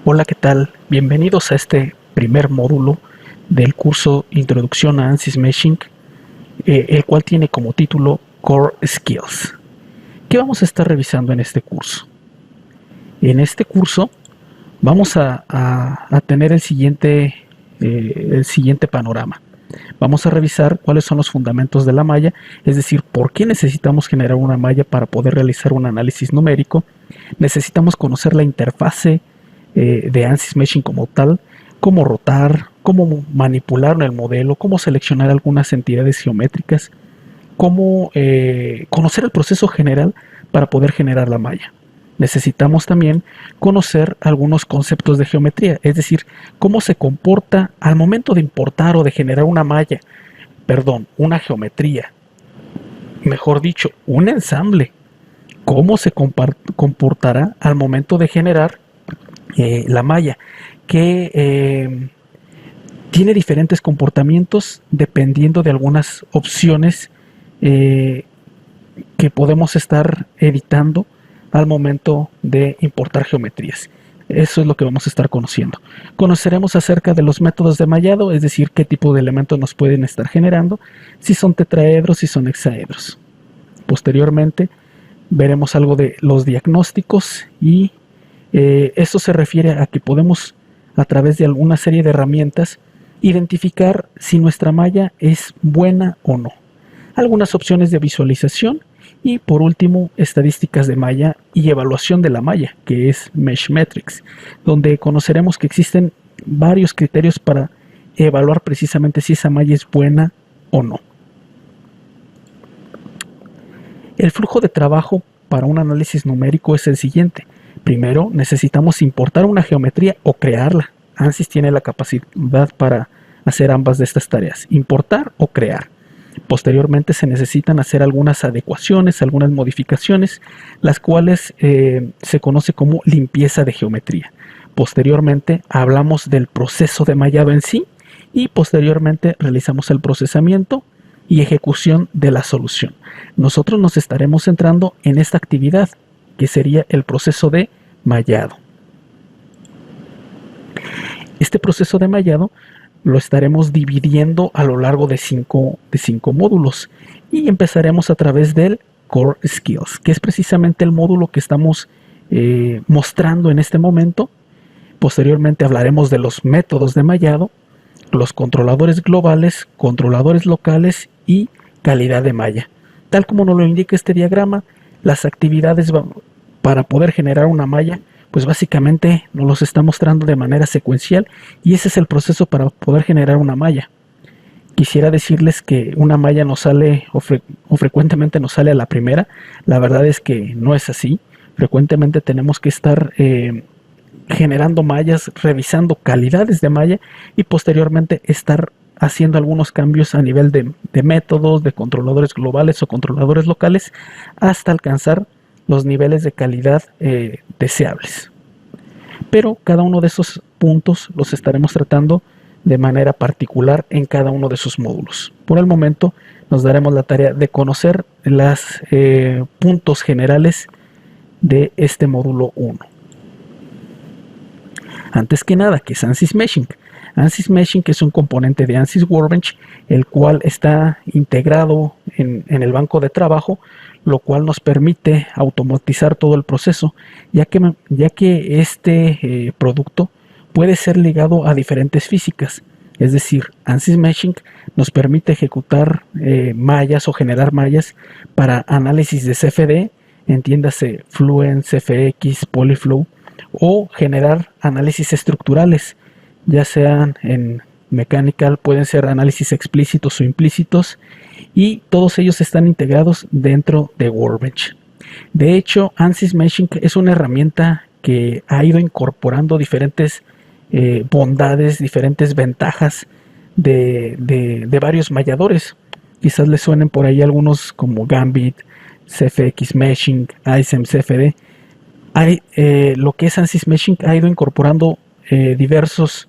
Hola, ¿qué tal? Bienvenidos a este primer módulo del curso Introducción a ANSYS Meshing, el cual tiene como título Core Skills. ¿Qué vamos a estar revisando en este curso? En este curso vamos a tener el siguiente panorama. Vamos a revisar cuáles son los fundamentos de la malla, es decir, por qué necesitamos generar una malla para poder realizar un análisis numérico. Necesitamos conocer la interfase de ANSYS Meshing como tal, cómo rotar, cómo manipular el modelo, cómo seleccionar algunas entidades geométricas, cómo conocer el proceso general para poder generar la malla. Necesitamos también conocer algunos conceptos de geometría, es decir, cómo se comporta al momento de importar o de generar una geometría, mejor dicho, un ensamble, cómo se comportará al momento de generar la malla, que tiene diferentes comportamientos dependiendo de algunas opciones que podemos estar editando al momento de importar geometrías. Eso es lo que vamos a estar conociendo. Conoceremos acerca de los métodos de mallado, es decir, qué tipo de elementos nos pueden estar generando, si son tetraedros, si son hexaedros. Posteriormente veremos algo de los diagnósticos y esto se refiere a que podemos, a través de alguna serie de herramientas, identificar si nuestra malla es buena o no. Algunas opciones de visualización y, por último, estadísticas de malla y evaluación de la malla, que es Mesh Metrics, donde conoceremos que existen varios criterios para evaluar precisamente si esa malla es buena o no. El flujo de trabajo para un análisis numérico es el siguiente. Primero, necesitamos importar una geometría o crearla. ANSYS tiene la capacidad para hacer ambas de estas tareas, importar o crear. Posteriormente se necesitan hacer algunas adecuaciones, algunas modificaciones, las cuales se conoce como limpieza de geometría. Posteriormente hablamos del proceso de mallado en sí y posteriormente realizamos el procesamiento y ejecución de la solución. Nosotros nos estaremos centrando en esta actividad, que sería el proceso de mallado. Este proceso de mallado lo estaremos dividiendo a lo largo de cinco módulos y empezaremos a través del Core Skills, que es precisamente el módulo que estamos mostrando en este momento. Posteriormente hablaremos de los métodos de mallado, los controladores globales, controladores locales y calidad de malla. Tal como nos lo indica este diagrama, las actividades para poder generar una malla, pues básicamente nos los está mostrando de manera secuencial y ese es el proceso para poder generar una malla. Quisiera decirles que una malla nos sale o frecuentemente nos sale a la primera. La verdad es que no es así. Frecuentemente tenemos que estar generando mallas, revisando calidades de malla y posteriormente estar haciendo algunos cambios a nivel de métodos, de controladores globales o controladores locales hasta alcanzar los niveles de calidad deseables. Pero cada uno de esos puntos los estaremos tratando de manera particular en cada uno de sus módulos. Por el momento nos daremos la tarea de conocer los puntos generales de este módulo 1. Antes que nada, ¿qué es ANSYS Meshing? ANSYS Meshing es un componente de ANSYS Workbench, el cual está integrado en el banco de trabajo, lo cual nos permite automatizar todo el proceso, ya que este producto puede ser ligado a diferentes físicas. Es decir, ANSYS Meshing nos permite ejecutar mallas o generar mallas para análisis de CFD, entiéndase Fluent, CFX, Polyflow, o generar análisis estructurales, ya sean en Mechanical, pueden ser análisis explícitos o implícitos, y todos ellos están integrados dentro de Workbench. De hecho, ANSYS Meshing es una herramienta que ha ido incorporando diferentes bondades, diferentes ventajas de varios malladores. Quizás les suenen por ahí algunos como Gambit, CFX Meshing, ISEM CFD. Lo que es ANSYS Meshing ha ido incorporando diversos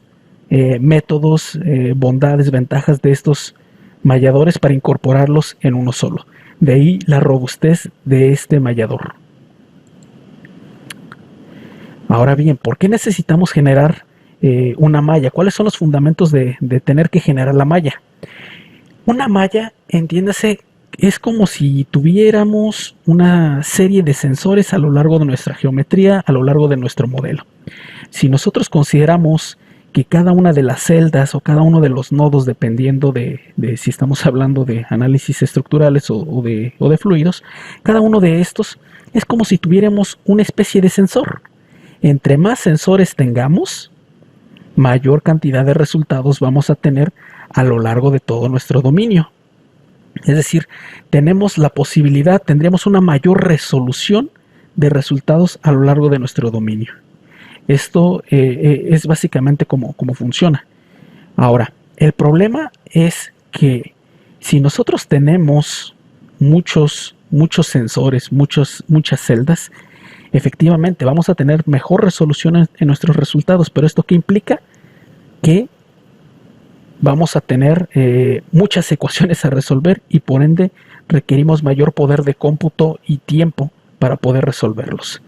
métodos, bondades, ventajas de estos malladores para incorporarlos en uno solo. De ahí la robustez de este mallador. Ahora bien, ¿por qué necesitamos generar una malla? ¿Cuáles son los fundamentos de tener que generar la malla? Una malla, entiéndase, es como si tuviéramos una serie de sensores a lo largo de nuestra geometría, a lo largo de nuestro modelo. Si nosotros consideramos que cada una de las celdas o cada uno de los nodos, dependiendo de si estamos hablando de análisis estructurales o de fluidos, cada uno de estos es como si tuviéramos una especie de sensor. Entre más sensores tengamos, mayor cantidad de resultados vamos a tener a lo largo de todo nuestro dominio. Es decir, tenemos la posibilidad, tendríamos una mayor resolución de resultados a lo largo de nuestro dominio. Esto es básicamente cómo funciona. Ahora, el problema es que si nosotros tenemos muchos sensores, muchas celdas, efectivamente vamos a tener mejor resolución en nuestros resultados, pero ¿esto qué implica? Que vamos a tener muchas ecuaciones a resolver y por ende requerimos mayor poder de cómputo y tiempo para poder resolverlos.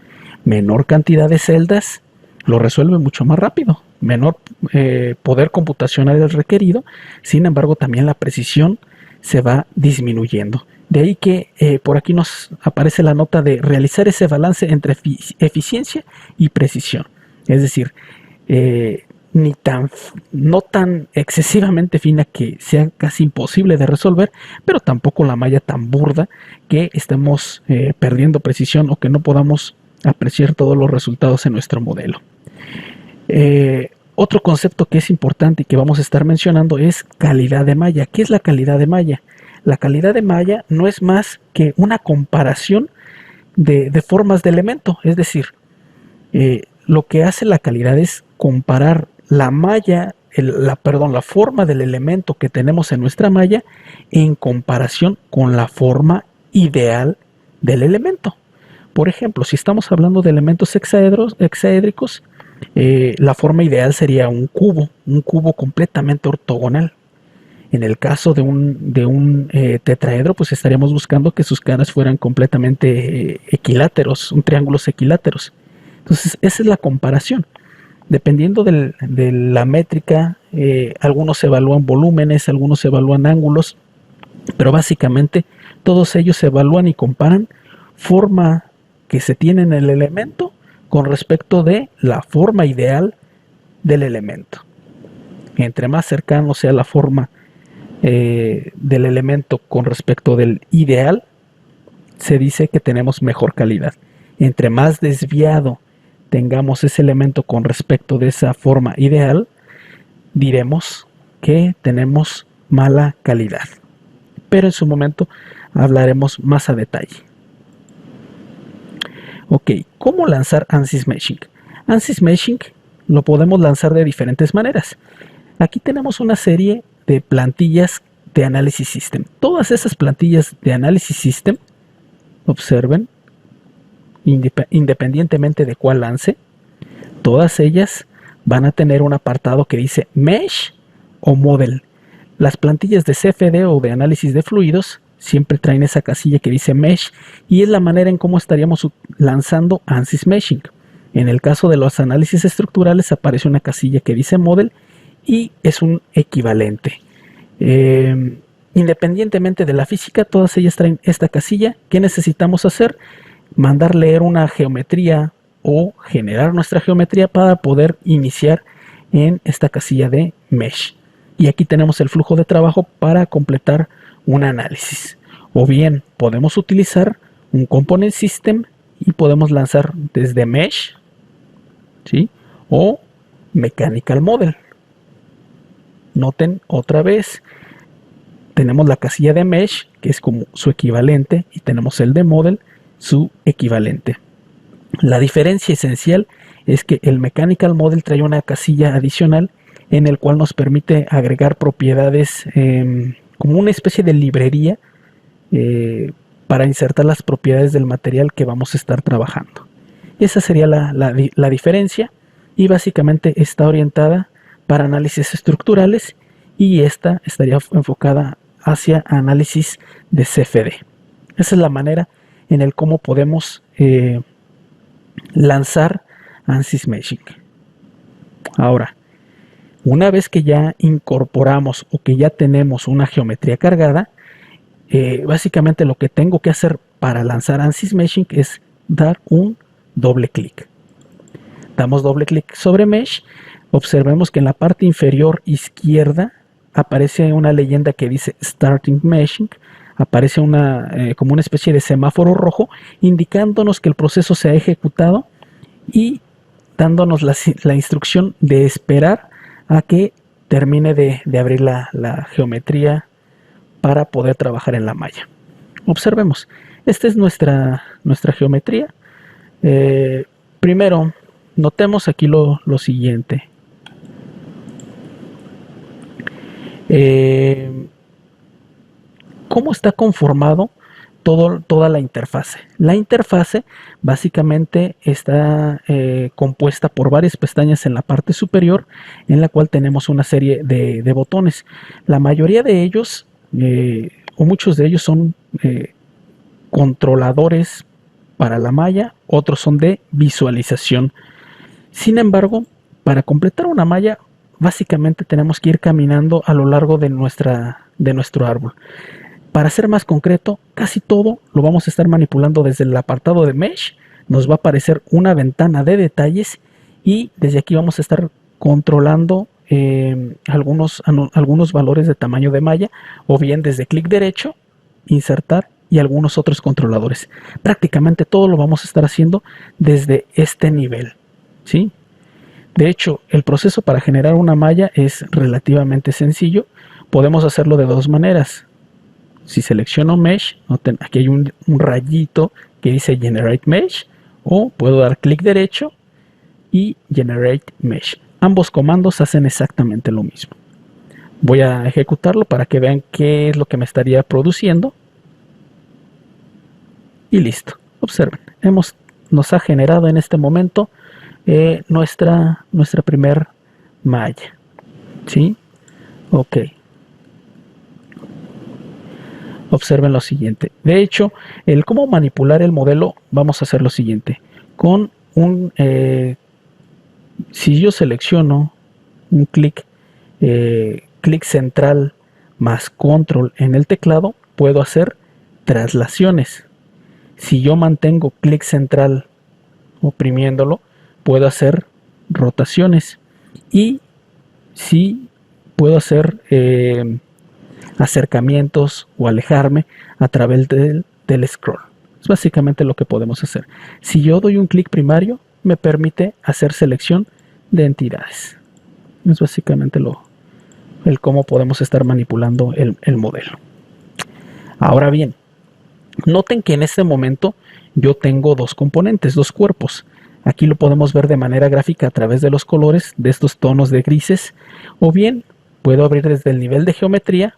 Menor cantidad de celdas lo resuelve mucho más rápido, menor poder computacional es requerido, sin embargo también la precisión se va disminuyendo. De ahí que por aquí nos aparece la nota de realizar ese balance entre eficiencia y precisión. Es decir, no tan excesivamente fina que sea casi imposible de resolver, pero tampoco la malla tan burda que estemos perdiendo precisión o que no podamos apreciar todos los resultados en nuestro modelo. Otro concepto que es importante y que vamos a estar mencionando es calidad de malla. ¿Qué es la calidad de malla? La calidad de malla no es más que una comparación de formas de elemento, es decir, lo que hace la calidad es comparar la malla, la forma del elemento que tenemos en nuestra malla en comparación con la forma ideal del elemento. Por ejemplo, si estamos hablando de elementos hexaédricos, la forma ideal sería un cubo completamente ortogonal. En el caso de un tetraedro, pues estaríamos buscando que sus caras fueran completamente equiláteros, triángulos equiláteros. Entonces, esa es la comparación. Dependiendo de la métrica, algunos evalúan volúmenes, algunos evalúan ángulos, pero básicamente todos ellos se evalúan y comparan forma que se tiene en el elemento con respecto de la forma ideal del elemento. Entre más cercano sea la forma del elemento con respecto del ideal, se dice que tenemos mejor calidad. Entre más desviado tengamos ese elemento con respecto de esa forma ideal, diremos que tenemos mala calidad. Pero en su momento hablaremos más a detalle. Ok, ¿cómo lanzar ANSYS Meshing? ANSYS Meshing lo podemos lanzar de diferentes maneras. Aquí tenemos una serie de plantillas de Analysis System. Todas esas plantillas de Analysis System, observen, independientemente de cuál lance, todas ellas van a tener un apartado que dice Mesh o Model. Las plantillas de CFD o de análisis de fluidos siempre traen esa casilla que dice Mesh y es la manera en cómo estaríamos lanzando ANSYS Meshing. En el caso de los análisis estructurales aparece una casilla que dice Model y es un equivalente. Independientemente de la física, todas ellas traen esta casilla. ¿Qué necesitamos hacer? Mandar leer una geometría o generar nuestra geometría para poder iniciar en esta casilla de Mesh. Y aquí tenemos el flujo de trabajo para completar un análisis. O bien podemos utilizar un Component System y podemos lanzar desde Mesh, ¿sí? O Mechanical Model. Noten otra vez, tenemos la casilla de Mesh, que es como su equivalente, y tenemos el de Model, su equivalente. La diferencia esencial es que el Mechanical Model trae una casilla adicional en el cual nos permite agregar propiedades como una especie de librería para insertar las propiedades del material que vamos a estar trabajando. Esa sería la diferencia y básicamente está orientada para análisis estructurales y esta estaría enfocada hacia análisis de CFD. Esa es la manera en el cómo podemos lanzar ANSYS Meshing. Ahora, una vez que ya incorporamos o que ya tenemos una geometría cargada, básicamente lo que tengo que hacer para lanzar ANSYS Meshing es dar un doble clic. Damos doble clic sobre Mesh. Observemos que en la parte inferior izquierda aparece una leyenda que dice Starting Meshing. Aparece como una especie de semáforo rojo indicándonos que el proceso se ha ejecutado y dándonos la instrucción de esperar a que termine de abrir la geometría para poder trabajar en la malla. Observemos, esta es nuestra geometría. Primero, notemos aquí lo siguiente. ¿Cómo está conformado toda la interfase? La interfase básicamente está compuesta por varias pestañas en la parte superior, en la cual tenemos una serie de botones. La mayoría de ellos, o muchos de ellos, son controladores para la malla, otros son de visualización. Sin embargo, para completar una malla, básicamente tenemos que ir caminando a lo largo de nuestro árbol. Para ser más concreto, casi todo lo vamos a estar manipulando desde el apartado de Mesh. Nos va a aparecer una ventana de detalles y desde aquí vamos a estar controlando algunos valores de tamaño de malla, o bien desde clic derecho, insertar y algunos otros controladores. Prácticamente todo lo vamos a estar haciendo desde este nivel, ¿sí? De hecho, el proceso para generar una malla es relativamente sencillo. Podemos hacerlo de dos maneras. Si selecciono Mesh, noten, aquí hay un rayito que dice Generate Mesh, o puedo dar clic derecho y Generate Mesh. Ambos comandos hacen exactamente lo mismo. Voy a ejecutarlo para que vean qué es lo que me estaría produciendo. Y listo. Observen, nos ha generado en este momento nuestra primer malla. ¿Sí? Ok. Observen lo siguiente. De hecho, el cómo manipular el modelo, vamos a hacer lo siguiente. Con si yo selecciono un clic central más control en el teclado, puedo hacer traslaciones. Si yo mantengo clic central oprimiéndolo, puedo hacer rotaciones. Y si puedo hacer acercamientos o alejarme a través del scroll. Es básicamente lo que podemos hacer. Si yo doy un clic primario, me permite hacer selección de entidades. Es básicamente el cómo podemos estar manipulando el modelo. Ahora bien, noten que en este momento yo tengo dos componentes, dos cuerpos. Aquí lo podemos ver de manera gráfica a través de los colores de estos tonos de grises, o bien puedo abrir desde el nivel de geometría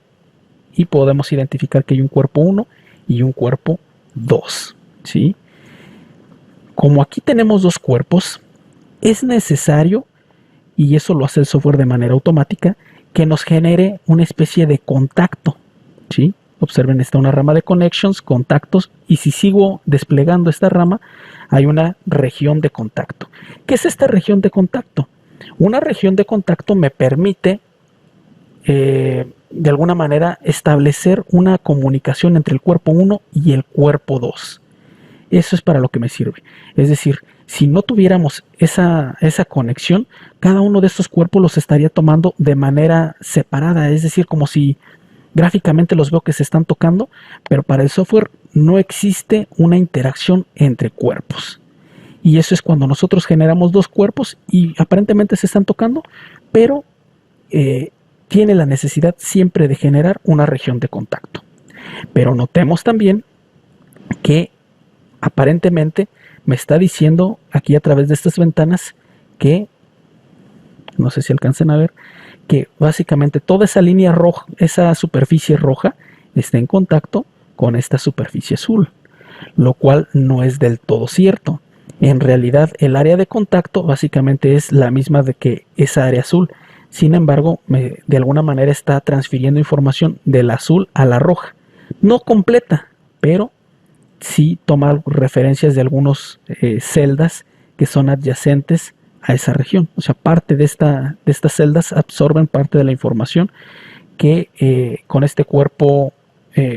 y podemos identificar que hay un cuerpo 1 y un cuerpo 2, ¿sí? Como aquí tenemos dos cuerpos, es necesario, y eso lo hace el software de manera automática, que nos genere una especie de contacto, ¿sí? Observen, está una rama de connections, contactos, y si sigo desplegando esta rama, hay una región de contacto. ¿Qué es esta región de contacto? Una región de contacto me permite de alguna manera establecer una comunicación entre el cuerpo 1 y el cuerpo 2. Eso es para lo que me sirve. Es decir, si no tuviéramos esa conexión, cada uno de estos cuerpos los estaría tomando de manera separada. Es decir, como si gráficamente los veo que se están tocando, pero para el software no existe una interacción entre cuerpos. Y eso es cuando nosotros generamos dos cuerpos y aparentemente se están tocando, pero tiene la necesidad siempre de generar una región de contacto. Pero notemos también que aparentemente me está diciendo aquí a través de estas ventanas que, no sé si alcancen a ver, que básicamente toda esa línea roja, esa superficie roja, está en contacto con esta superficie azul, lo cual no es del todo cierto. En realidad el área de contacto básicamente es la misma de que esa área azul. Sin embargo, de alguna manera está transfiriendo información del azul a la roja. No completa, pero sí toma referencias de algunos celdas que son adyacentes a esa región. O sea, parte de estas celdas absorben parte de la información que con este cuerpo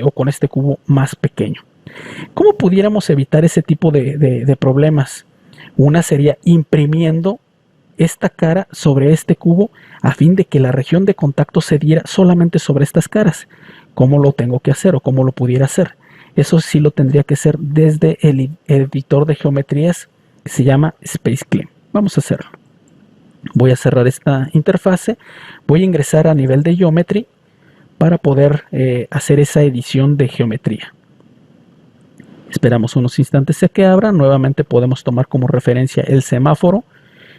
o con este cubo más pequeño. ¿Cómo pudiéramos evitar ese tipo de problemas? Una sería imprimiendo esta cara sobre este cubo a fin de que la región de contacto se diera solamente sobre estas caras. ¿Cómo lo tengo que hacer o cómo lo pudiera hacer? Eso sí lo tendría que hacer desde el editor de geometrías que se llama SpaceClaim. Vamos a hacerlo. Voy a cerrar esta interfase, voy a ingresar a nivel de Geometry para poder hacer esa edición de geometría. Esperamos unos instantes a que abra. Nuevamente podemos tomar como referencia el semáforo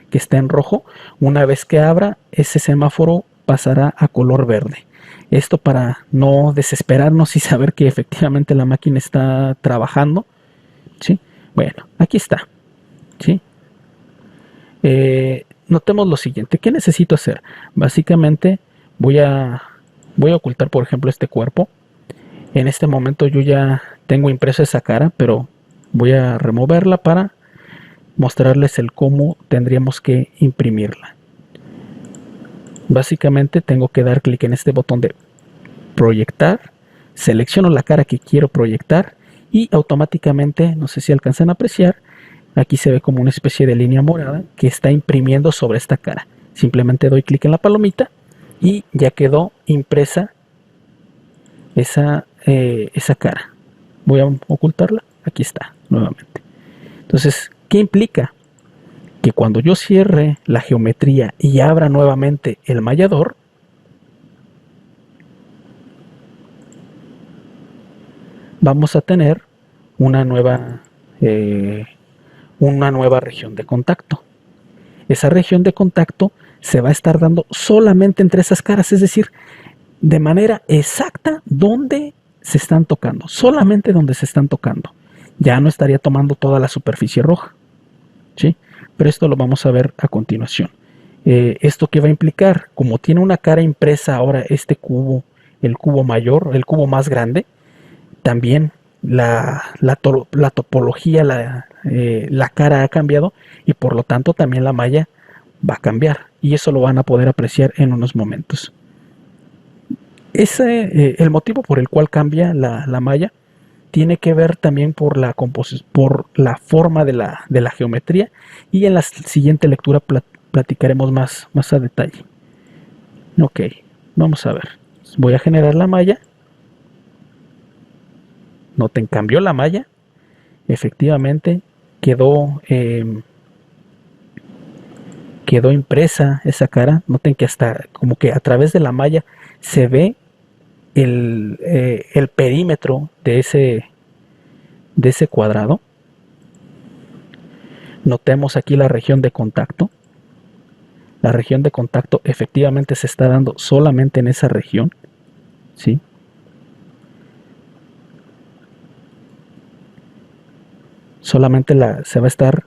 que está en rojo. Una vez que abra, ese semáforo pasará a color verde. Esto para no desesperarnos y saber que efectivamente la máquina está trabajando. ¿Sí? Bueno, aquí está. ¿Sí? Notemos lo siguiente. ¿Qué necesito hacer? Básicamente voy a ocultar, por ejemplo, este cuerpo. En este momento yo ya tengo impresa esa cara, pero voy a removerla para mostrarles el cómo tendríamos que imprimirla. Básicamente tengo que dar clic en este botón de proyectar, selecciono la cara que quiero proyectar y automáticamente, no sé si alcanzan a apreciar, aquí se ve como una especie de línea morada que está imprimiendo sobre esta cara. Simplemente doy clic en la palomita y ya quedó impresa esa cara. Voy a ocultarla, aquí está nuevamente. Entonces, ¿qué implica? Que cuando yo cierre la geometría y abra nuevamente el mallador, vamos a tener una nueva región de contacto. Esa región de contacto se va a estar dando solamente entre esas caras, es decir, de manera exacta donde se están tocando, solamente donde se están tocando. Ya no estaría tomando toda la superficie roja, ¿sí? Pero esto lo vamos a ver a continuación. ¿Esto qué va a implicar? Como tiene una cara impresa ahora este cubo, el cubo mayor, el cubo más grande, también la topología, la cara ha cambiado y por lo tanto también la malla va a cambiar y eso lo van a poder apreciar en unos momentos. El motivo por el cual cambia la malla tiene que ver también por la forma de la geometría y en la siguiente lectura platicaremos más a detalle. Ok, vamos a ver. Voy a generar la malla. Noten, cambió la malla. Efectivamente quedó impresa esa cara. Noten que hasta como que a través de la malla se ve el perímetro de ese cuadrado. Notemos aquí la región de contacto. La región de contacto efectivamente se está dando solamente en esa región, ¿sí? Solamente se va a estar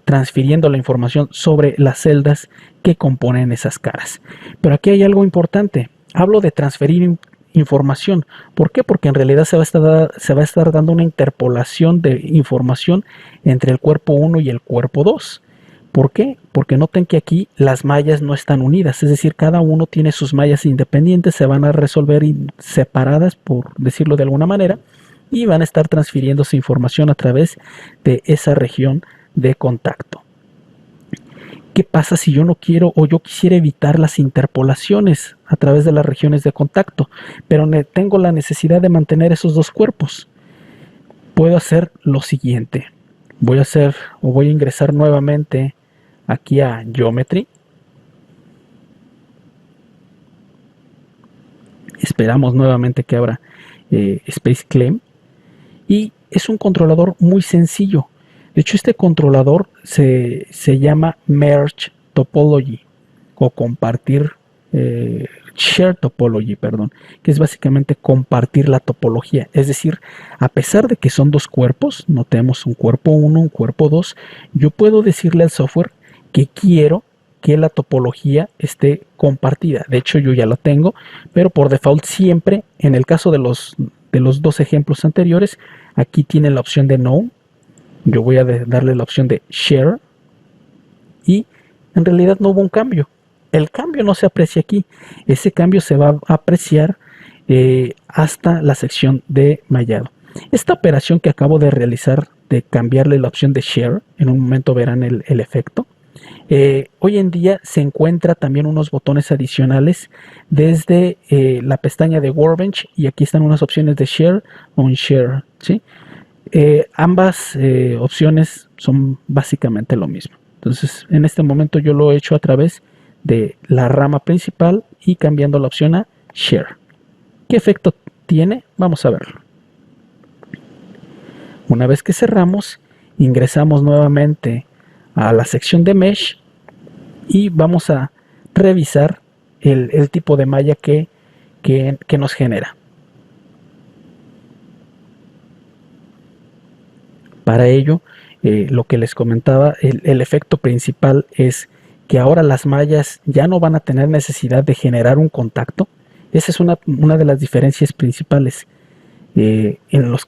transfiriendo la información sobre las celdas que componen esas caras. Pero aquí hay algo importante. Hablo de transferir información. ¿Por qué? Porque en realidad se va a estar dando una interpolación de información entre el cuerpo 1 y el cuerpo 2. ¿Por qué? Porque noten que aquí las mallas no están unidas, es decir, cada uno tiene sus mallas independientes, se van a resolver separadas, por decirlo de alguna manera, y van a estar transfiriéndose información a través de esa región de contacto. ¿Qué pasa si yo no quiero o yo quisiera evitar las interpolaciones a través de las regiones de contacto, pero tengo la necesidad de mantener esos dos cuerpos? Puedo hacer lo siguiente. Voy a ingresar nuevamente aquí a Geometry. Esperamos nuevamente que abra SpaceClaim. Y es un controlador muy sencillo. De hecho, este controlador se llama Merge Topology o compartir, Share Topology, perdón, que es básicamente compartir la topología. Es decir, a pesar de que son dos cuerpos, notemos un cuerpo 1, un cuerpo 2, yo puedo decirle al software que quiero que la topología esté compartida. De hecho, yo ya la tengo, pero por default siempre, en el caso de los dos ejemplos anteriores, aquí tiene la opción de No. Yo voy a darle la opción de Share y en realidad no hubo un cambio. El cambio no se aprecia aquí. Ese cambio se va a apreciar hasta la sección de mallado. Esta operación que acabo de realizar de cambiarle la opción de Share, en un momento verán el efecto. Hoy en día se encuentra también unos botones adicionales desde la pestaña de Workbench y aquí están unas opciones de Share o Unshare, ¿sí? Ambas opciones son básicamente lo mismo. Entonces en este momento yo lo he hecho a través de la rama principal y cambiando la opción a Share. ¿Qué efecto tiene? Vamos a verlo. Una vez que cerramos, ingresamos nuevamente a la sección de Mesh y vamos a revisar el tipo de malla que nos genera. Para ello, lo que les comentaba, el efecto principal es que ahora las mallas ya no van a tener necesidad de generar un contacto. Esa es una de las diferencias principales. En los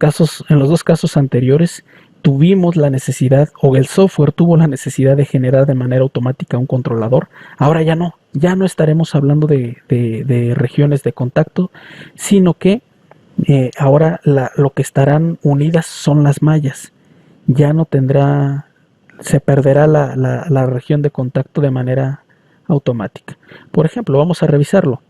dos casos anteriores tuvimos la necesidad, o el software tuvo la necesidad de generar de manera automática un controlador. Ahora ya no estaremos hablando de regiones de contacto, sino que ahora lo que estarán unidas son las mallas. Ya no se perderá la región de contacto de manera automática. Por ejemplo, vamos a revisarlo.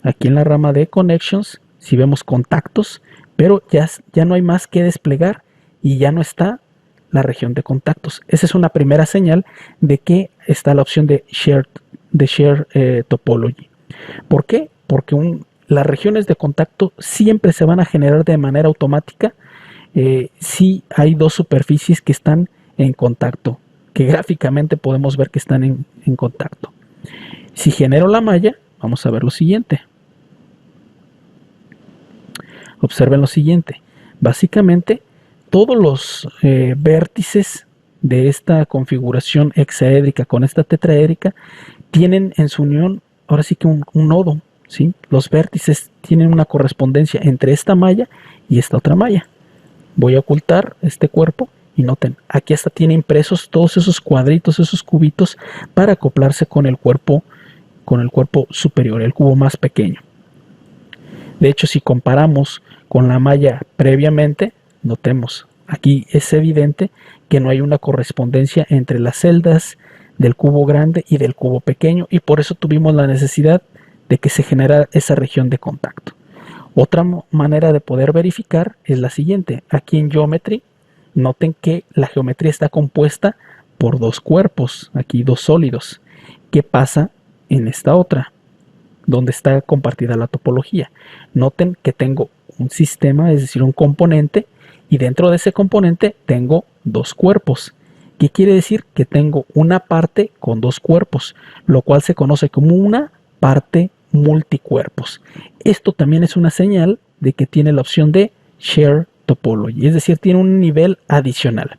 Aquí en la rama de Connections, si vemos contactos, pero ya no hay más que desplegar y ya no está la región de contactos. Esa es una primera señal de que está la opción de Share Topology. ¿Por qué? Porque las regiones de contacto siempre se van a generar de manera automática si hay dos superficies que están en contacto, que gráficamente podemos ver que están en contacto. Si genero la malla, vamos a ver lo siguiente. Observen lo siguiente. Básicamente, todos los vértices de esta configuración hexaédrica con esta tetraédrica tienen en su unión, ahora sí que un nodo, ¿sí? Los vértices tienen una correspondencia entre esta malla y esta otra malla. Voy a ocultar este cuerpo y noten, aquí hasta tiene impresos todos esos cuadritos, esos cubitos para acoplarse con el cuerpo superior, el cubo más pequeño. De hecho, si comparamos con la malla previamente, notemos, aquí es evidente que no hay una correspondencia entre las celdas del cubo grande y del cubo pequeño y por eso tuvimos la necesidad de que se generara esa región de contacto. Otra manera de poder verificar es la siguiente. Aquí en Geometry, noten que la geometría está compuesta por dos cuerpos, aquí dos sólidos. ¿Qué pasa en esta otra? Donde está compartida la topología. Noten que tengo un sistema, es decir, un componente, y dentro de ese componente tengo dos cuerpos. ¿Qué quiere decir? Que tengo una parte con dos cuerpos, lo cual se conoce como una parte multicuerpos. Esto también es una señal de que tiene la opción de Share Topology, es decir, tiene un nivel adicional.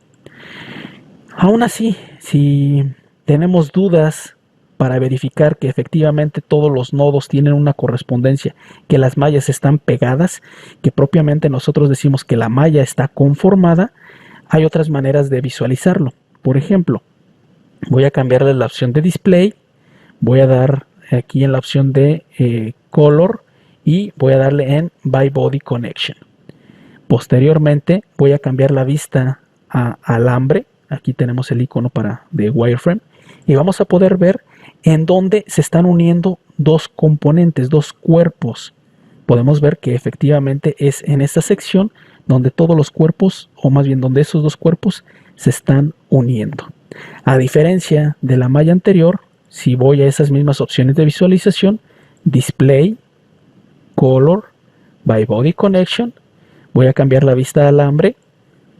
Aún así, si tenemos dudas para verificar que efectivamente todos los nodos tienen una correspondencia, que las mallas están pegadas, que propiamente nosotros decimos que la malla está conformada, hay otras maneras de visualizarlo. Por ejemplo, voy a cambiarle la opción de Display, voy a dar aquí en la opción de Color y voy a darle en By Body Connection. Posteriormente voy a cambiar la vista a alambre. Aquí tenemos el icono de wireframe y vamos a poder ver en dónde se están uniendo dos componentes, dos cuerpos. Podemos ver que efectivamente es en esta sección donde todos los cuerpos, o más bien donde esos dos cuerpos se están uniendo. A diferencia de la malla anterior, si voy a esas mismas opciones de visualización, Display, Color, By Body Connection, voy a cambiar la vista de alambre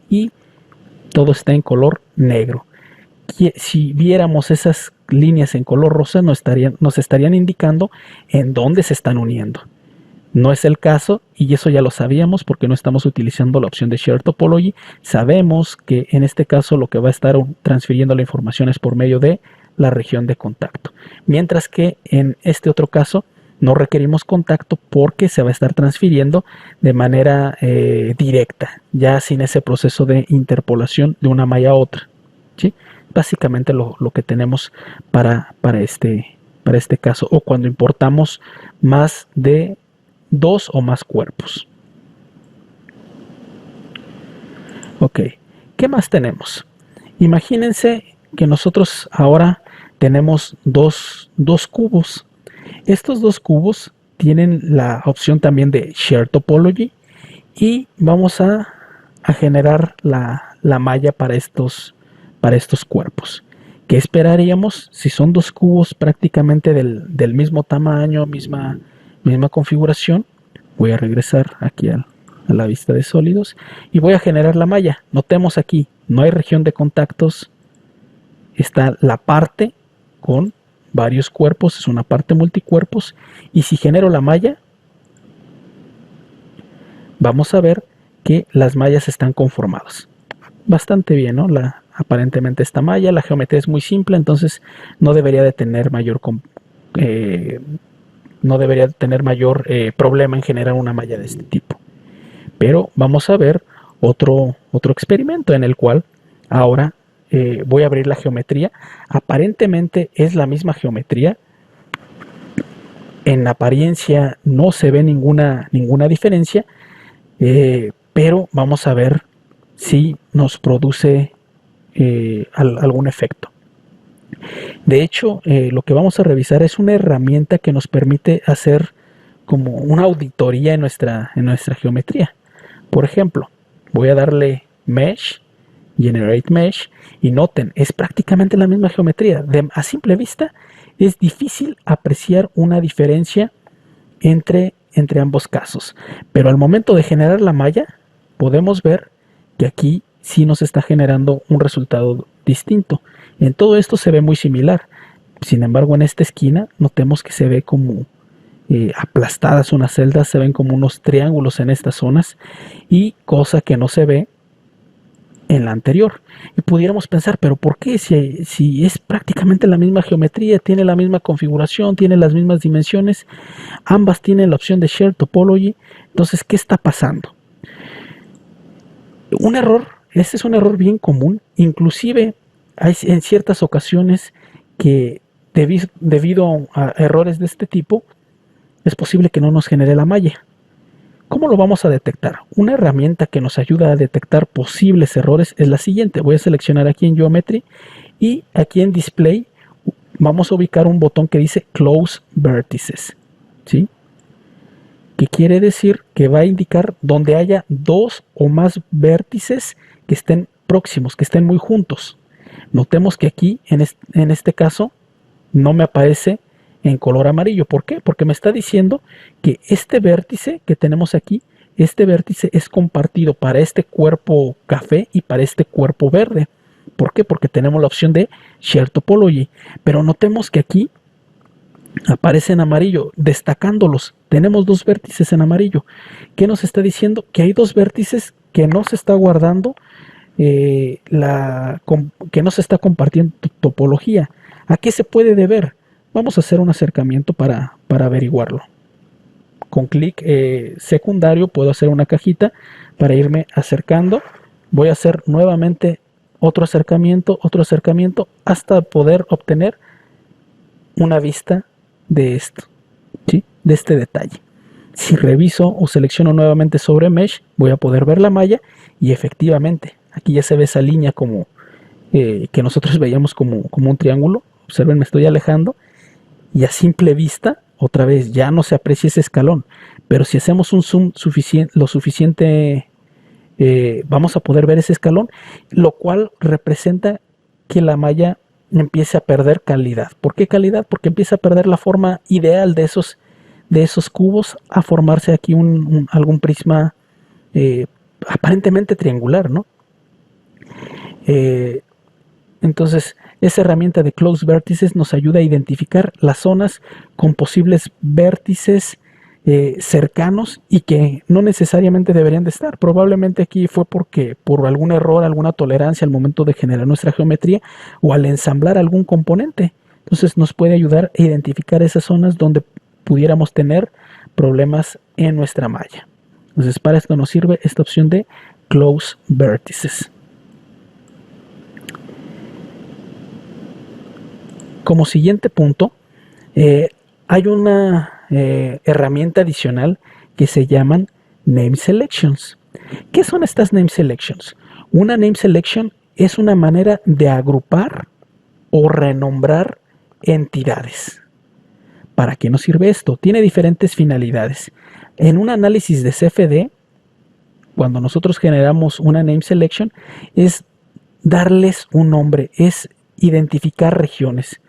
y todo está en color negro. Si viéramos esas líneas en color rosa, nos estarían indicando en dónde se están uniendo. No es el caso y eso ya lo sabíamos porque no estamos utilizando la opción de Share Topology. Sabemos que en este caso lo que va a estar transfiriendo la información es por medio de la región de contacto. Mientras que en este otro caso No requerimos contacto porque se va a estar transfiriendo de manera directa, ya sin ese proceso de interpolación de una malla a otra, ¿sí? Básicamente lo que tenemos para este caso, o cuando importamos más de 2 o más cuerpos. Ok, ¿qué más tenemos? Imagínense que nosotros ahora tenemos dos cubos. Estos dos cubos tienen la opción también de Share Topology y vamos a generar la malla para estos cuerpos. ¿Qué esperaríamos si son dos cubos prácticamente del mismo tamaño, misma configuración? Voy a regresar aquí a la vista de sólidos y voy a generar la malla. Notemos aquí, no hay región de contactos, está la parte con varios cuerpos, es una parte multicuerpos, y si genero la malla, vamos a ver que las mallas están conformadas. Bastante bien, ¿no? Aparentemente esta malla, la geometría es muy simple, entonces no debería de tener mayor problema en generar una malla de este tipo. Pero vamos a ver otro experimento en el cual ahora voy a abrir la geometría. Aparentemente es la misma geometría. En apariencia no se ve ninguna diferencia, pero vamos a ver si nos produce algún efecto. De hecho, lo que vamos a revisar es una herramienta que nos permite hacer como una auditoría en nuestra geometría. Por ejemplo, voy a darle Mesh, Generate Mesh, y noten, es prácticamente la misma geometría. A simple vista, es difícil apreciar una diferencia entre ambos casos. Pero al momento de generar la malla, podemos ver que aquí sí nos está generando un resultado distinto. En todo esto se ve muy similar. Sin embargo, en esta esquina, notemos que se ve como aplastadas unas celdas, se ven como unos triángulos en estas zonas, y cosa que no se ve en la anterior. Y pudiéramos pensar, pero ¿por qué? Si es prácticamente la misma geometría, tiene la misma configuración, tiene las mismas dimensiones, ambas tienen la opción de Share Topology, entonces, ¿qué está pasando? Un error, este es un error bien común, inclusive hay en ciertas ocasiones que debido a errores de este tipo, es posible que no nos genere la malla. ¿Cómo lo vamos a detectar? Una herramienta que nos ayuda a detectar posibles errores es la siguiente. Voy a seleccionar aquí en Geometry y aquí en Display vamos a ubicar un botón que dice Close Vertices, ¿sí? Que quiere decir que va a indicar donde haya dos o más vértices que estén próximos, que estén muy juntos. Notemos que aquí, en este caso, no me aparece en color amarillo. ¿Por qué? Porque me está diciendo que este vértice que tenemos aquí, este vértice es compartido para este cuerpo café y para este cuerpo verde. ¿Por qué? Porque tenemos la opción de Share Topology. Pero notemos que aquí aparece en amarillo, destacándolos. Tenemos dos vértices en amarillo. ¿Qué nos está diciendo? Que hay dos vértices que no se está guardando, que no se está compartiendo topología. ¿A qué se puede deber? Vamos a hacer un acercamiento para averiguarlo. Con clic secundario puedo hacer una cajita para irme acercando. Voy a hacer nuevamente otro acercamiento, hasta poder obtener una vista de esto, ¿sí? De este detalle. Si reviso o selecciono nuevamente sobre Mesh, voy a poder ver la malla y efectivamente, aquí ya se ve esa línea como que nosotros veíamos como un triángulo. Observen, me estoy alejando y a simple vista, otra vez, ya no se aprecia ese escalón. Pero si hacemos un zoom lo suficiente, vamos a poder ver ese escalón, lo cual representa que la malla empiece a perder calidad. ¿Por qué calidad? Porque empieza a perder la forma ideal de esos cubos, a formarse aquí algún prisma aparentemente triangular, ¿no? Entonces, esa herramienta de Close Vertices nos ayuda a identificar las zonas con posibles vértices cercanos y que no necesariamente deberían de estar. Probablemente aquí fue porque por algún error, alguna tolerancia al momento de generar nuestra geometría o al ensamblar algún componente. Entonces nos puede ayudar a identificar esas zonas donde pudiéramos tener problemas en nuestra malla. Entonces para esto nos sirve esta opción de Close Vertices. Como siguiente punto, hay una herramienta adicional que se llaman Name Selections. ¿Qué son estas Name Selections? Una Name Selection es una manera de agrupar o renombrar entidades. ¿Para qué nos sirve esto? Tiene diferentes finalidades. En un análisis de CFD, cuando nosotros generamos una Name Selection, es darles un nombre, es identificar regiones.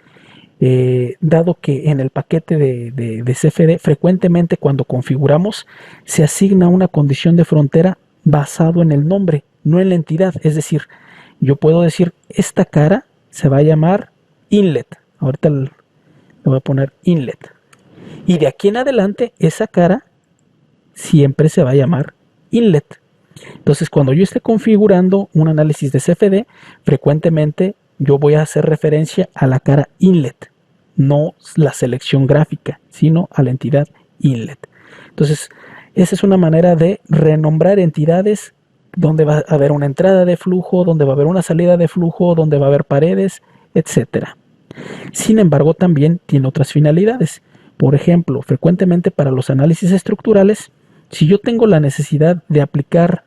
Dado que en el paquete de CFD frecuentemente cuando configuramos se asigna una condición de frontera basado en el nombre, no en la entidad. Es decir, yo puedo decir esta cara se va a llamar inlet. Ahorita le voy a poner inlet. Y de aquí en adelante esa cara siempre se va a llamar inlet. Entonces cuando yo esté configurando un análisis de CFD, frecuentemente yo voy a hacer referencia a la cara inlet, no la selección gráfica, sino a la entidad inlet. Entonces, esa es una manera de renombrar entidades donde va a haber una entrada de flujo, donde va a haber una salida de flujo, donde va a haber paredes, etc. Sin embargo, también tiene otras finalidades. Por ejemplo, frecuentemente para los análisis estructurales, si yo tengo la necesidad de aplicar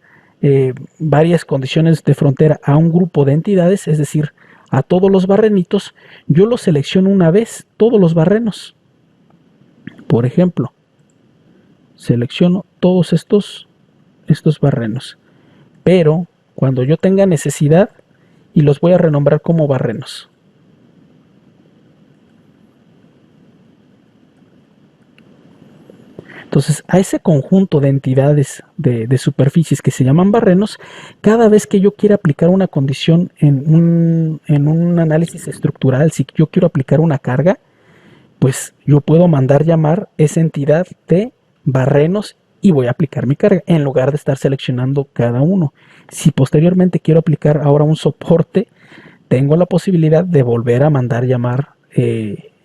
varias condiciones de frontera a un grupo de entidades, es decir, a todos los barrenitos, yo los selecciono una vez, todos los barrenos. Por ejemplo, selecciono todos estos barrenos. Pero cuando yo tenga necesidad, y los voy a renombrar como barrenos. Entonces, a ese conjunto de entidades de superficies que se llaman barrenos, cada vez que yo quiera aplicar una condición en un análisis estructural, si yo quiero aplicar una carga, pues yo puedo mandar llamar esa entidad de barrenos y voy a aplicar mi carga en lugar de estar seleccionando cada uno. Si posteriormente quiero aplicar ahora un soporte, tengo la posibilidad de volver a mandar llamar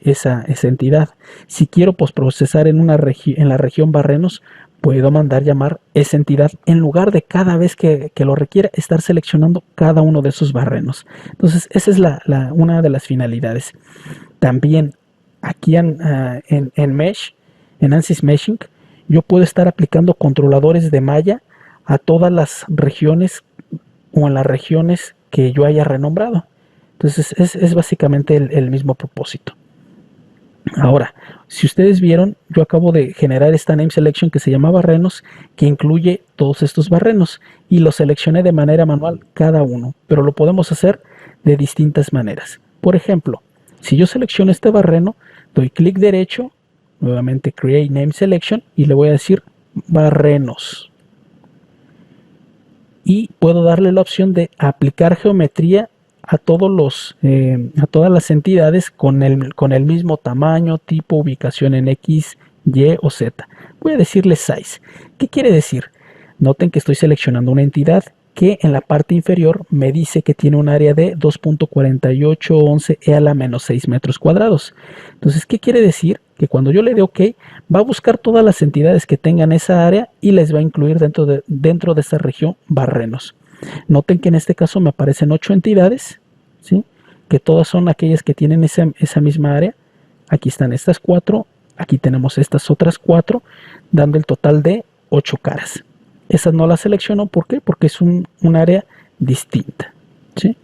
esa entidad. Si quiero postprocesar en la región barrenos, puedo mandar llamar esa entidad en lugar de cada vez que lo requiera estar seleccionando cada uno de esos barrenos. Entonces esa es una de las finalidades. También aquí en Mesh, en ANSYS Meshing, yo puedo estar aplicando controladores de malla a todas las regiones o en las regiones que yo haya renombrado. Entonces es básicamente el mismo propósito. Ahora, si ustedes vieron, yo acabo de generar esta name selection que se llama barrenos, que incluye todos estos barrenos y los seleccioné de manera manual cada uno, pero lo podemos hacer de distintas maneras. Por ejemplo, si yo selecciono este barreno, doy clic derecho, nuevamente Create Name Selection y le voy a decir barrenos. Y puedo darle la opción de aplicar geometría a todas las entidades con el mismo tamaño, tipo, ubicación en X, Y o Z. Voy a decirle size. ¿Qué quiere decir? Noten que estoy seleccionando una entidad que en la parte inferior me dice que tiene un área de 2.4811 e a la menos 6 metros cuadrados. Entonces, ¿qué quiere decir? Que cuando yo le dé OK, va a buscar todas las entidades que tengan esa área y les va a incluir dentro de esta región barrenos. Noten que en este caso me aparecen 8 entidades, ¿sí? Que todas son aquellas que tienen esa misma área. Aquí están estas 4, aquí tenemos estas otras 4, dando el total de 8 caras. Esas no las selecciono, ¿por qué? Porque es un área distinta, ¿sí?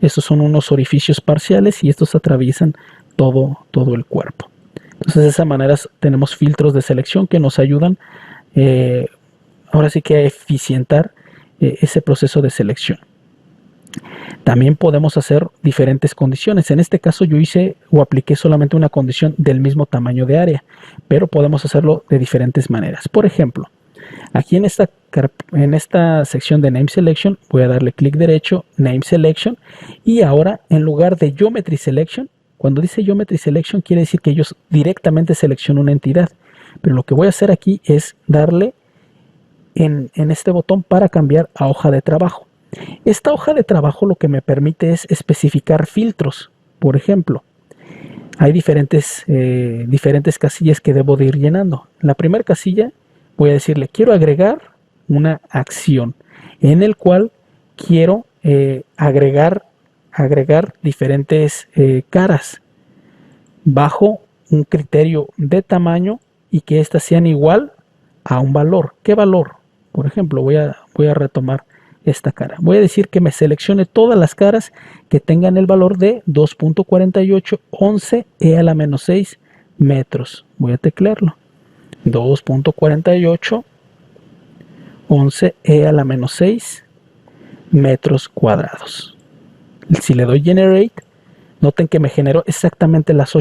Estos son unos orificios parciales y estos atraviesan todo el cuerpo. Entonces de esa manera tenemos filtros de selección que nos ayudan ahora sí que a eficientar ese proceso de selección. También podemos hacer diferentes condiciones. En este caso yo hice o apliqué solamente una condición del mismo tamaño de área, pero podemos hacerlo de diferentes maneras. Por ejemplo, aquí en esta sección de Name Selection voy a darle clic derecho, Name Selection, y ahora en lugar de Geometry Selection, cuando dice Geometry Selection quiere decir que yo directamente selecciono una entidad, pero lo que voy a hacer aquí es darle en este botón para cambiar a hoja de trabajo. Esta hoja de trabajo lo que me permite es especificar filtros. Por ejemplo, hay diferentes casillas que debo de ir llenando. En la primera casilla voy a decirle, quiero agregar una acción en el cual quiero agregar diferentes caras bajo un criterio de tamaño y que éstas sean igual a un valor. ¿Qué valor? Por ejemplo, voy a retomar esta cara. Voy a decir que me seleccione todas las caras que tengan el valor de 2.4811 e a la menos 6 metros. Voy a teclearlo. 2.4811 e a la menos 6 metros cuadrados. Si le doy Generate, noten que me generó exactamente las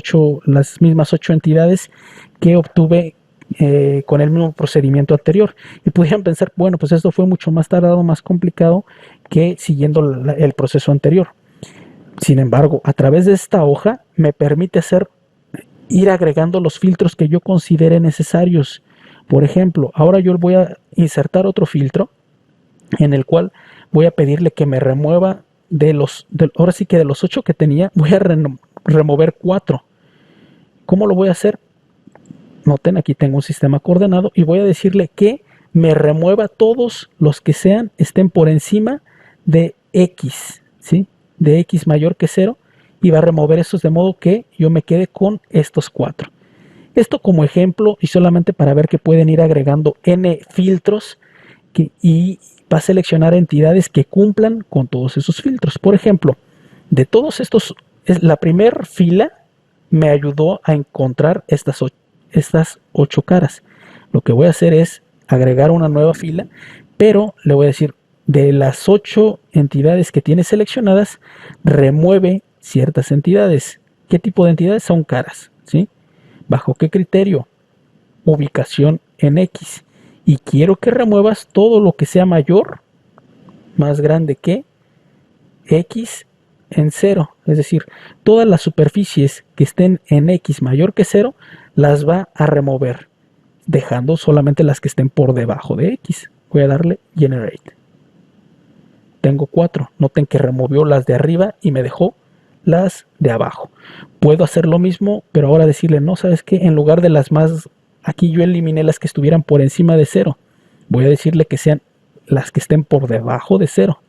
mismas 8 entidades que obtuve con el mismo procedimiento anterior. Y pudieran pensar, bueno, pues esto fue mucho más tardado, más complicado que siguiendo el proceso anterior. Sin embargo, a través de esta hoja me permite ir agregando los filtros que yo considere necesarios. Por ejemplo, ahora yo voy a insertar otro filtro en el cual voy a pedirle que me remueva ahora sí que de los 8 que tenía, voy a remover 4. ¿Cómo lo voy a hacer? Noten, aquí tengo un sistema coordenado y voy a decirle que me remueva todos los que estén por encima de X, ¿sí? De X mayor que 0, y va a remover esos de modo que yo me quede con estos 4. Esto como ejemplo y solamente para ver que pueden ir agregando N filtros y va a seleccionar entidades que cumplan con todos esos filtros. Por ejemplo, de todos estos, la primera fila me ayudó a encontrar estas 8 caras. Lo que voy a hacer es agregar una nueva fila, pero le voy a decir, de las 8 entidades que tiene seleccionadas, remueve ciertas entidades. ¿Qué tipo de entidades? Son caras, ¿sí? ¿Bajo qué criterio? Ubicación en X. Y quiero que remuevas todo lo que sea mayor, más grande que X en 0. Es decir, todas las superficies que estén en X mayor que 0 las va a remover, dejando solamente las que estén por debajo de X. Voy a darle Generate. Tengo 4. Noten que removió las de arriba y me dejó las de abajo. Puedo hacer lo mismo, pero ahora decirle, no, ¿sabes qué? En lugar de las más, aquí yo eliminé las que estuvieran por encima de 0. Voy a decirle que sean las que estén por debajo de 0.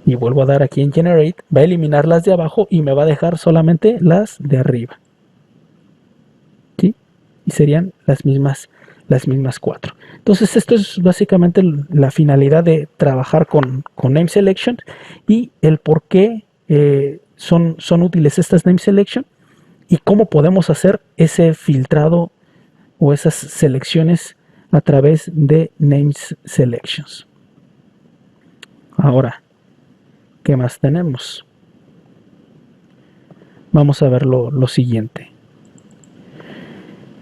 Y vuelvo a dar aquí en Generate, va a eliminar las de abajo y me va a dejar solamente las de arriba. ¿Sí? Y serían las mismas 4. Entonces esto es básicamente la finalidad de trabajar con Name Selection y el por qué son útiles estas Name Selection y cómo podemos hacer ese filtrado o esas selecciones a través de Name Selections. Ahora, ¿qué más tenemos? Vamos a ver lo siguiente.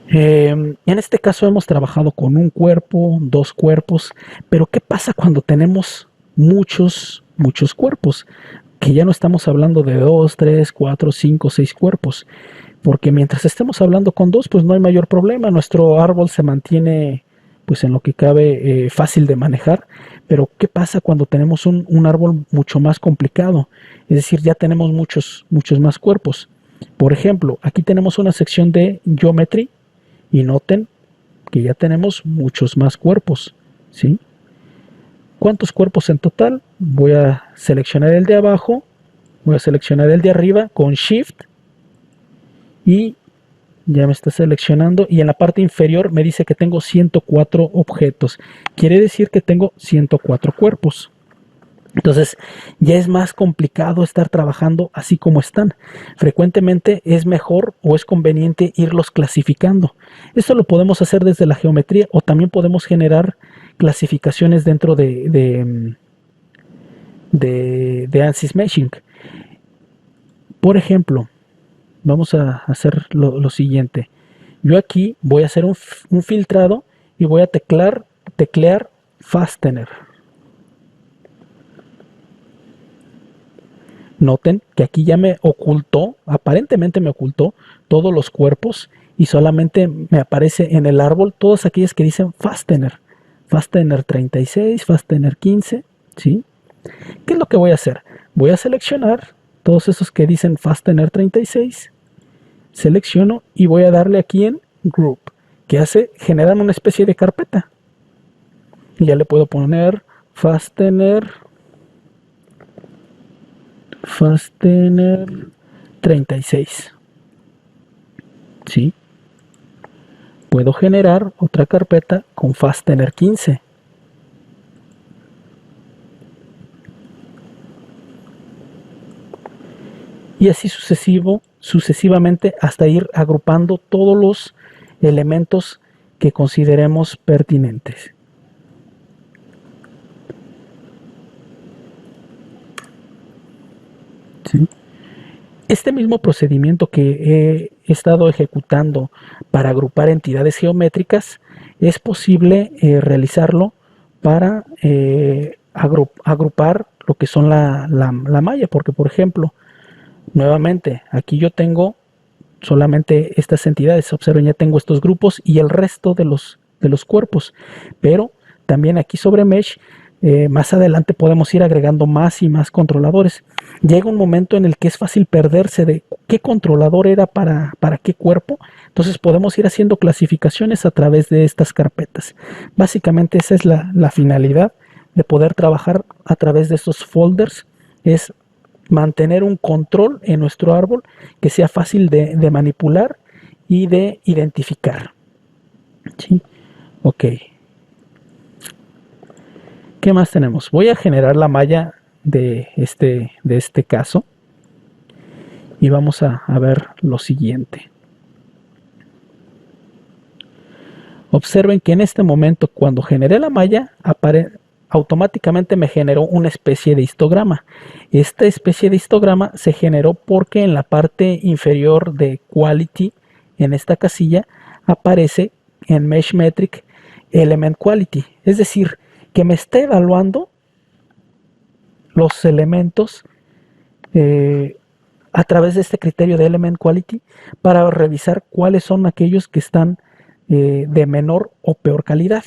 En este caso hemos trabajado con un cuerpo, 2 cuerpos, pero ¿qué pasa cuando tenemos muchos cuerpos? Que ya no estamos hablando de 2, 3, 4, 5, 6 cuerpos, porque mientras estemos hablando con 2, pues no hay mayor problema, nuestro árbol se mantiene pues en lo que cabe fácil de manejar, pero ¿qué pasa cuando tenemos un árbol mucho más complicado? Es decir, ya tenemos muchos más cuerpos. Por ejemplo, aquí tenemos una sección de Geometry, y noten que ya tenemos muchos más cuerpos, ¿sí? ¿Cuántos cuerpos en total? Voy a seleccionar el de abajo, voy a seleccionar el de arriba con Shift y ya me está seleccionando y en la parte inferior me dice que tengo 104 objetos. Quiere decir que tengo 104 cuerpos. Entonces ya es más complicado estar trabajando así como están. Frecuentemente es mejor o es conveniente irlos clasificando. Esto lo podemos hacer desde la geometría o también podemos generar clasificaciones dentro de ANSYS Meshing. Por ejemplo, vamos a hacer lo siguiente. Yo aquí voy a hacer un filtrado y voy a teclear Fastener. Noten que aquí ya me ocultó, aparentemente me ocultó todos los cuerpos y solamente me aparece en el árbol todas aquellas que dicen Fastener. Fastener 36, Fastener 15, ¿sí? ¿Qué es lo que voy a hacer? Voy a seleccionar todos esos que dicen Fastener 36 selecciono y voy a darle aquí en Group, que hace generar una especie de carpeta. Y ya le puedo poner Fastener 36. ¿Sí? Puedo generar otra carpeta con Fastener 15. Y así sucesivamente hasta ir agrupando todos los elementos que consideremos pertinentes. ¿Sí? Este mismo procedimiento que he estado ejecutando para agrupar entidades geométricas es posible realizarlo para agrupar lo que son la malla, porque por ejemplo, nuevamente aquí yo tengo solamente estas entidades, observen, ya tengo estos grupos y el resto de los cuerpos, pero también aquí sobre Mesh más adelante podemos ir agregando más y más controladores. Llega un momento en el que es fácil perderse de qué controlador era para qué cuerpo, entonces podemos ir haciendo clasificaciones a través de estas carpetas. Básicamente esa es la finalidad de poder trabajar a través de estos folders, es mantener un control en nuestro árbol que sea fácil de manipular y de identificar. ¿Sí? Ok. ¿Qué más tenemos? Voy a generar la malla de este caso y vamos a ver lo siguiente. Observen que en este momento cuando generé la malla automáticamente me generó una especie de histograma. Esta especie de histograma se generó porque en la parte inferior de Quality, en esta casilla, aparece en Mesh Metric Element Quality. Es decir, que me está evaluando los elementos a través de este criterio de Element Quality para revisar cuáles son aquellos que están de menor o peor calidad.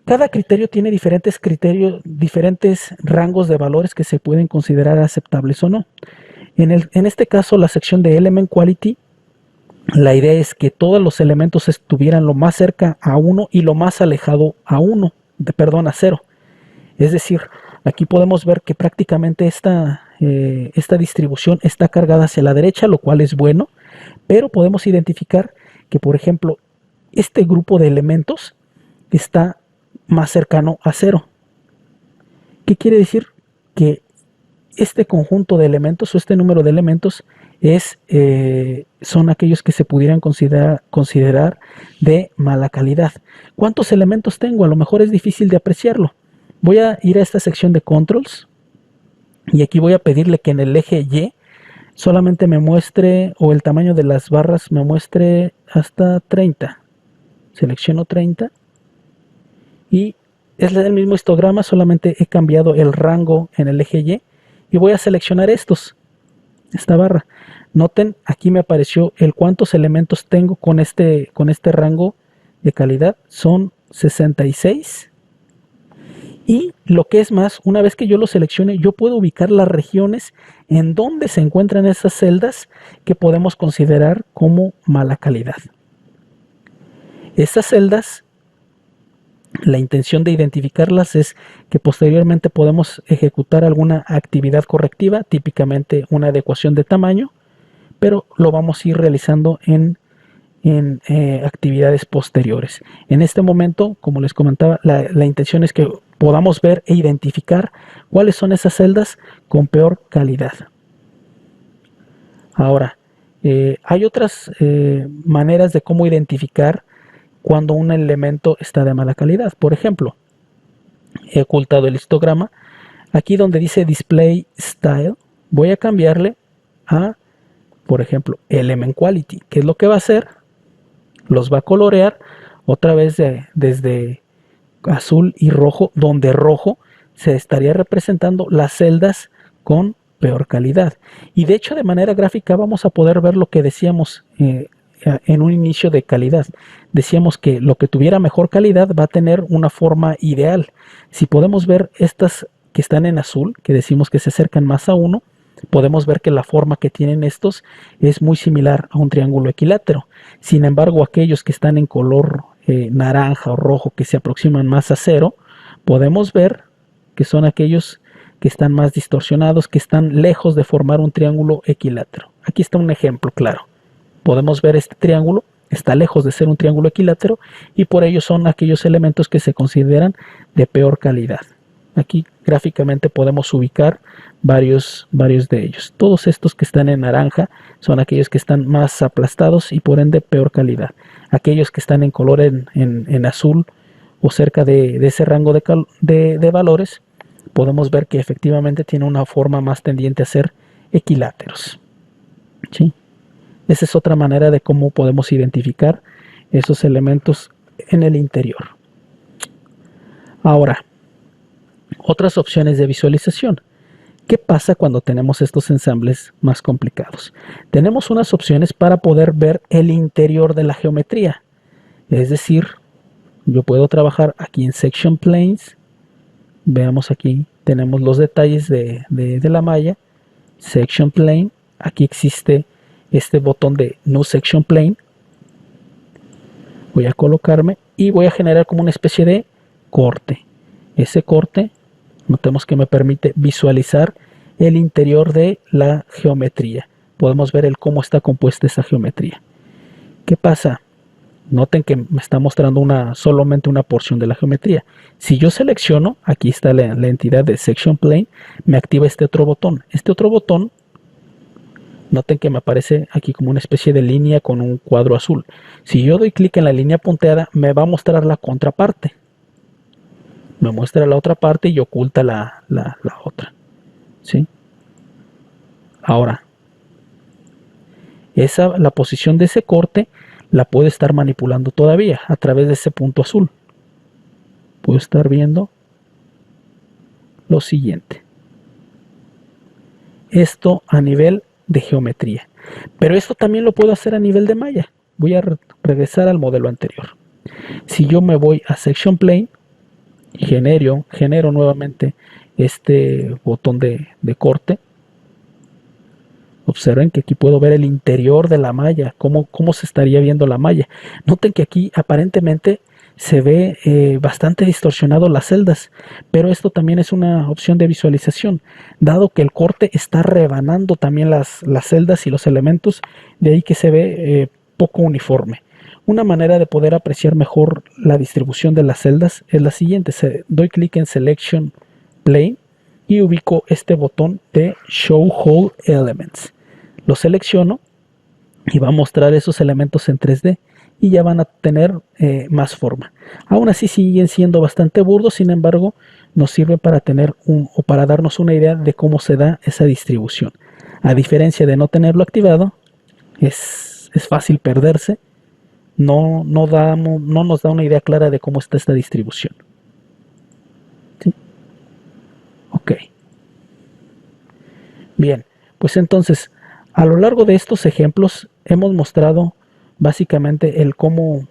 Cada criterio tiene diferentes rangos de valores que se pueden considerar aceptables o no. En este caso, la sección de Element Quality, la idea es que todos los elementos estuvieran lo más cerca a 1 y lo más alejado a 0. Es decir, aquí podemos ver que prácticamente esta distribución está cargada hacia la derecha, lo cual es bueno, pero podemos identificar que, por ejemplo, este grupo de elementos está más cercano a 0. ¿Qué quiere decir? Que este conjunto de elementos o este número de elementos son aquellos que se pudieran considerar de mala calidad. ¿Cuántos elementos tengo? A lo mejor es difícil de apreciarlo. Voy a ir a esta sección de Controls y aquí voy a pedirle que en el eje Y solamente me muestre, o el tamaño de las barras me muestre hasta 30. Selecciono 30 y es el mismo histograma, solamente he cambiado el rango en el eje Y voy a seleccionar esta barra. Noten, aquí me apareció el cuántos elementos tengo con este rango de calidad. Son 66. Y lo que es más, una vez que yo lo seleccione, yo puedo ubicar las regiones en donde se encuentran esas celdas que podemos considerar como mala calidad. Estas celdas, la intención de identificarlas es que posteriormente podemos ejecutar alguna actividad correctiva, típicamente una adecuación de tamaño, pero lo vamos a ir realizando en actividades posteriores. En este momento, como les comentaba, la intención es que podamos ver e identificar cuáles son esas celdas con peor calidad. Ahora, hay otras maneras de cómo identificar cuando un elemento está de mala calidad. Por ejemplo, he ocultado el histograma. Aquí donde dice Display Style, voy a cambiarle a, por ejemplo, Element Quality. ¿Qué es lo que va a hacer? Los va a colorear otra vez desde azul y rojo, donde rojo se estaría representando las celdas con peor calidad. Y de hecho, de manera gráfica vamos a poder ver lo que decíamos en un inicio de calidad. Decíamos que lo que tuviera mejor calidad va a tener una forma ideal. Si podemos ver estas que están en azul, que decimos que se acercan más a 1, podemos ver que la forma que tienen estos es muy similar a un triángulo equilátero. Sin embargo, aquellos que están en color naranja o rojo, que se aproximan más a cero, podemos ver que son aquellos que están más distorsionados, que están lejos de formar un triángulo equilátero. Aquí está un ejemplo claro. Podemos ver este triángulo, está lejos de ser un triángulo equilátero y por ello son aquellos elementos que se consideran de peor calidad. Aquí gráficamente podemos ubicar varios de ellos. Todos estos que están en naranja son aquellos que están más aplastados y por ende peor calidad. Aquellos que están en color en azul o cerca de ese rango de valores, podemos ver que efectivamente tiene una forma más tendiente a ser equiláteros. ¿Sí? Esa es otra manera de cómo podemos identificar esos elementos en el interior. Ahora, otras opciones de visualización. ¿Qué pasa cuando tenemos estos ensambles más complicados? Tenemos unas opciones para poder ver el interior de la geometría. Es decir, yo puedo trabajar aquí en Section Planes. Veamos aquí, tenemos los detalles de la malla. Section Plane. Aquí existe este botón de New Section Plane. Voy a colocarme y voy a generar como una especie de corte. Ese corte, notemos que me permite visualizar el interior de la geometría. Podemos ver cómo está compuesta esa geometría. ¿Qué pasa? Noten que me está mostrando solamente una porción de la geometría. Si yo selecciono, aquí está la entidad de Section Plane, me activa este otro botón. Este otro botón, noten que me aparece aquí como una especie de línea con un cuadro azul. Si yo doy clic en la línea punteada, me va a mostrar la contraparte. Me muestra la otra parte y oculta la otra. ¿Sí? Ahora, la posición de ese corte la puedo estar manipulando todavía a través de ese punto azul. Puedo estar viendo lo siguiente. Esto a nivel de geometría. Pero esto también lo puedo hacer a nivel de malla. Voy a regresar al modelo anterior. Si yo me voy a Section Plane y genero nuevamente este botón de corte, observen que aquí puedo ver el interior de la malla, cómo se estaría viendo la malla. Noten que aquí aparentemente se ve bastante distorsionado las celdas, pero esto también es una opción de visualización, dado que el corte está rebanando también las celdas y los elementos, de ahí que se ve poco uniforme. Una manera de poder apreciar mejor la distribución de las celdas es la siguiente. Doy clic en Selection Plane y ubico este botón de Show Whole Elements. Lo selecciono y va a mostrar esos elementos en 3D y ya van a tener más forma. Aún así siguen siendo bastante burdos, sin embargo nos sirve para tener o para darnos una idea de cómo se da esa distribución. A diferencia de no tenerlo activado, es fácil perderse. No nos da una idea clara de cómo está esta distribución. ¿Sí? Ok. Bien, pues entonces, a lo largo de estos ejemplos hemos mostrado básicamente el cómo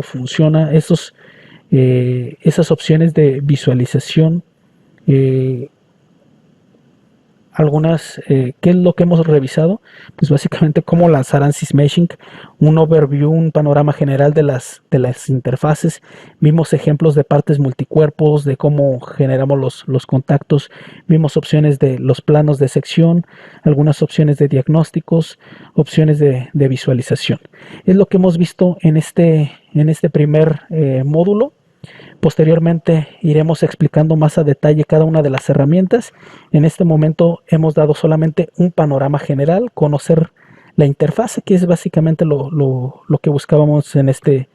funciona esas opciones de visualización. ¿Qué es lo que hemos revisado? Pues básicamente cómo lanzar ANSYS Meshing, un overview, un panorama general de las interfaces. Vimos ejemplos de partes multicuerpos, de cómo generamos los contactos. Vimos opciones de los planos de sección, algunas opciones de diagnósticos, opciones de visualización. Es lo que hemos visto en este primer módulo. Posteriormente iremos explicando más a detalle cada una de las herramientas. En este momento hemos dado solamente un panorama general, conocer la interfaz, que es básicamente lo que buscábamos en este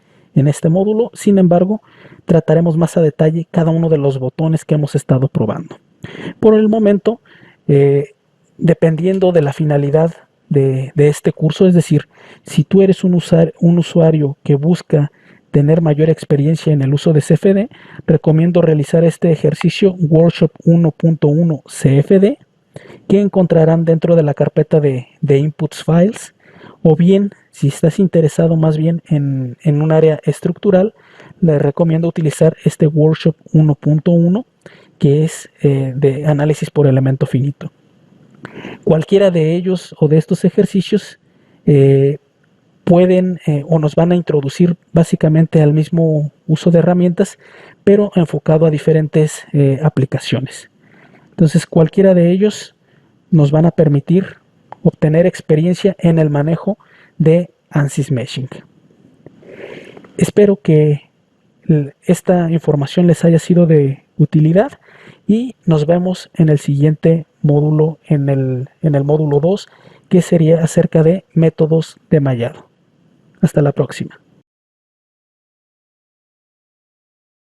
módulo. Sin embargo, trataremos más a detalle cada uno de los botones que hemos estado probando. Por el momento, dependiendo de la finalidad de este curso, es decir, si tú eres un usuario que busca tener mayor experiencia en el uso de CFD, recomiendo realizar este ejercicio Workshop 1.1 CFD, que encontrarán dentro de la carpeta de Inputs Files, o bien, si estás interesado más bien en un área estructural, les recomiendo utilizar este Workshop 1.1, que es de análisis por elemento finito. Cualquiera de ellos o de estos ejercicios eh, pueden o nos van a introducir básicamente al mismo uso de herramientas, pero enfocado a diferentes aplicaciones. Entonces, cualquiera de ellos nos van a permitir obtener experiencia en el manejo de ANSYS Meshing. Espero que esta información les haya sido de utilidad y nos vemos en el siguiente módulo, en el módulo 2, que sería acerca de métodos de mallado. Hasta la próxima.